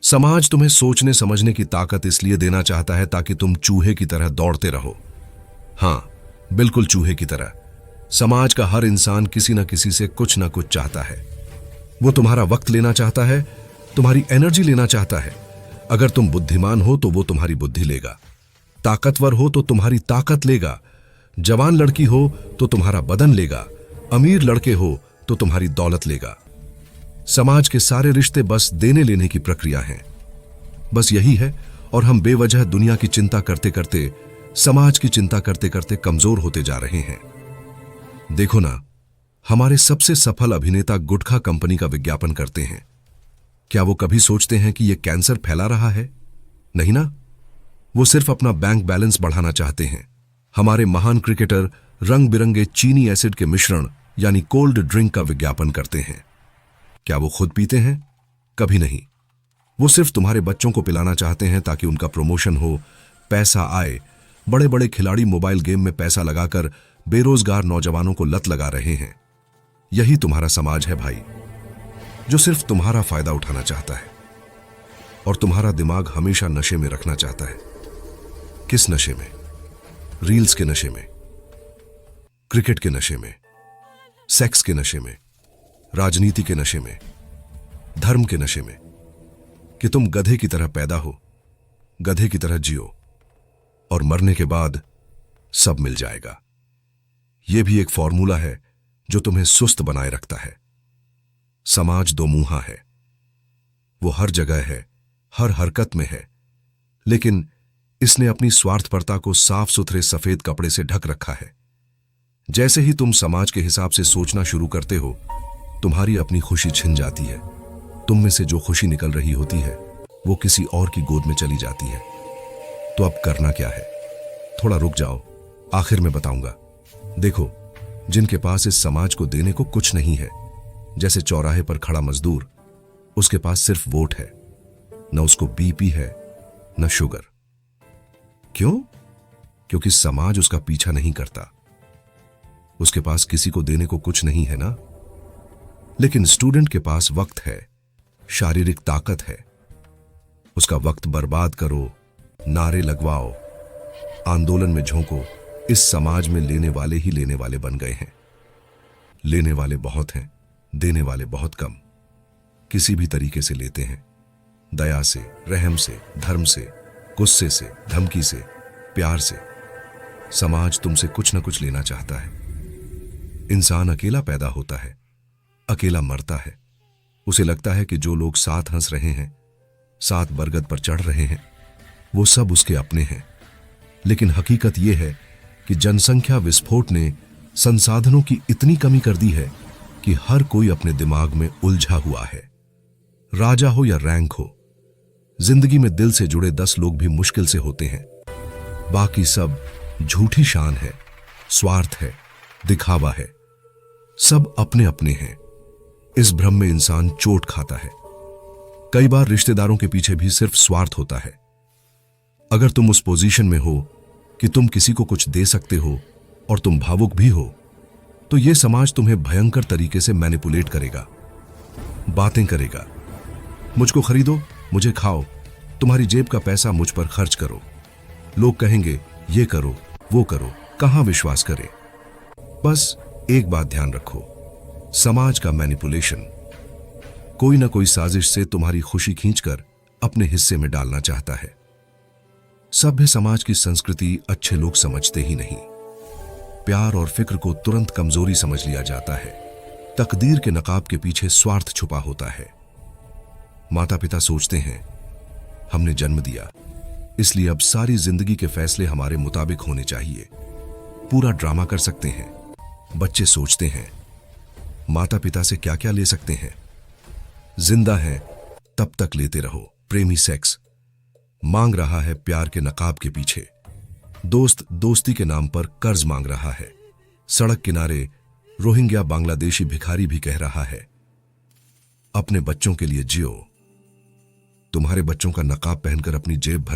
समाज तुम्हें सोचने समझने की ताकत इसलिए देना चाहता है ताकि तुम चूहे की तरह दौड़ते रहो। हां, बिल्कुल चूहे की तरह। समाज का हर इंसान किसी न किसी से कुछ न कुछ चाहता है। वो तुम्हारा वक्त लेना चाहता है, तुम्हारी एनर्जी लेना चाहता है। अगर तुम बुद्धिमान हो तो वो तुम्हारी बुद्धि लेगा, ताकतवर हो तो तुम्हारी ताकत लेगा, जवान लड़की हो तो तुम्हारा बदन लेगा, अमीर लड़के हो तो तुम्हारी दौलत लेगा। समाज के सारे रिश्ते बस देने लेने की प्रक्रिया हैं। बस यही है, और हम बेवजह दुनिया की चिंता करते करते, समाज की चिंता करते करते कमजोर होते जा रहे हैं। देखो ना, हमारे सबसे सफल अभिनेता गुटखा कंपनी का विज्ञापन करते हैं। क्या वो कभी सोचते हैं कि यह कैंसर फैला रहा है? नहीं ना, वो सिर्फ अपना बैंक बैलेंस बढ़ाना चाहते हैं। हमारे महान क्रिकेटर रंग बिरंगे चीनी एसिड के मिश्रण यानी कोल्ड ड्रिंक का विज्ञापन करते हैं। क्या वो खुद पीते हैं? कभी नहीं। वो सिर्फ तुम्हारे बच्चों को पिलाना चाहते हैं ताकि उनका प्रमोशन हो, पैसा आए। बड़े बड़े खिलाड़ी मोबाइल गेम में पैसा लगाकर बेरोजगार नौजवानों को लत लगा रहे हैं। यही तुम्हारा समाज है भाई, जो सिर्फ तुम्हारा फायदा उठाना चाहता है और तुम्हारा दिमाग हमेशा नशे में रखना चाहता है। किस नशे में? रील्स के नशे में, क्रिकेट के नशे में, सेक्स के नशे में, राजनीति के नशे में, धर्म के नशे में, कि तुम गधे की तरह पैदा हो, गधे की तरह जियो, और मरने के बाद सब मिल जाएगा। यह भी एक फॉर्मूला है जो तुम्हें सुस्त बनाए रखता है। समाज दो मुंहा है। वो हर जगह है, हर हरकत में है, लेकिन इसने अपनी स्वार्थपरता को साफ सुथरे सफेद कपड़े से ढक रखा है। जैसे ही तुम समाज के हिसाब से सोचना शुरू करते हो, तुम्हारी अपनी खुशी छिन जाती है। तुम में से जो खुशी निकल रही होती है वो किसी और की गोद में चली जाती है। तो अब करना क्या है? थोड़ा रुक जाओ, आखिर में बताऊंगा। देखो, जिनके पास इस समाज को देने को कुछ नहीं है, जैसे चौराहे पर खड़ा मजदूर, उसके पास सिर्फ वोट है, न उसको बीपी है न शुगर। क्यों? क्योंकि समाज उसका पीछा नहीं करता। उसके पास किसी को देने को कुछ नहीं है ना। लेकिन स्टूडेंट के पास वक्त है, शारीरिक ताकत है। उसका वक्त बर्बाद करो, नारे लगवाओ, आंदोलन में झोंको। इस समाज में लेने वाले ही लेने वाले बन गए हैं। लेने वाले बहुत हैं, देने वाले बहुत कम। किसी भी तरीके से लेते हैं, दया से, रहम से, धर्म से, गुस्से से, धमकी से, प्यार से। समाज तुमसे कुछ न कुछ लेना चाहता है। इंसान अकेला पैदा होता है, अकेला मरता है। उसे लगता है कि जो लोग साथ हंस रहे हैं, साथ बरगद पर चढ़ रहे हैं, वो सब उसके अपने हैं। लेकिन हकीकत यह है कि जनसंख्या विस्फोट ने संसाधनों की इतनी कमी कर दी है कि हर कोई अपने दिमाग में उलझा हुआ है। राजा हो या रैंक हो, जिंदगी में दिल से जुड़े 10 लोग भी मुश्किल से होते हैं। बाकी सब झूठी शान है, स्वार्थ है, दिखावा है। सब अपने अपने हैं। इस भ्रम में इंसान चोट खाता है। कई बार रिश्तेदारों के पीछे भी सिर्फ स्वार्थ होता है। अगर तुम उस पोजीशन में हो कि तुम किसी को कुछ दे सकते हो और तुम भावुक भी हो, तो यह समाज तुम्हें भयंकर तरीके से मैनिपुलेट करेगा, बातें करेगा। मुझको खरीदो, मुझे खाओ, तुम्हारी जेब का पैसा मुझ पर खर्च करो। लोग कहेंगे ये करो, वो करो। कहां विश्वास करें? बस एक बात ध्यान रखो, समाज का मैनिपुलेशन कोई ना कोई साजिश से तुम्हारी खुशी खींचकर अपने हिस्से में डालना चाहता है। सभ्य समाज की संस्कृति अच्छे लोग समझते ही नहीं। प्यार और फिक्र को तुरंत कमजोरी समझ लिया जाता है। तकदीर के नकाब के पीछे स्वार्थ छुपा होता है। माता पिता सोचते हैं हमने जन्म दिया, इसलिए अब सारी जिंदगी के फैसले हमारे मुताबिक होने चाहिए। पूरा ड्रामा कर सकते हैं। बच्चे सोचते हैं माता पिता से क्या क्या ले सकते हैं। जिंदा है तब तक लेते रहो। प्रेमी सेक्स मांग रहा है प्यार के नकाब के पीछे। दोस्त दोस्ती के नाम पर कर्ज मांग रहा है। सड़क किनारे रोहिंग्या बांग्लादेशी भिखारी भी कह रहा है अपने बच्चों के लिए जियो। तुम्हारे बच्चों का नकाब पहनकर अपनी जेब भर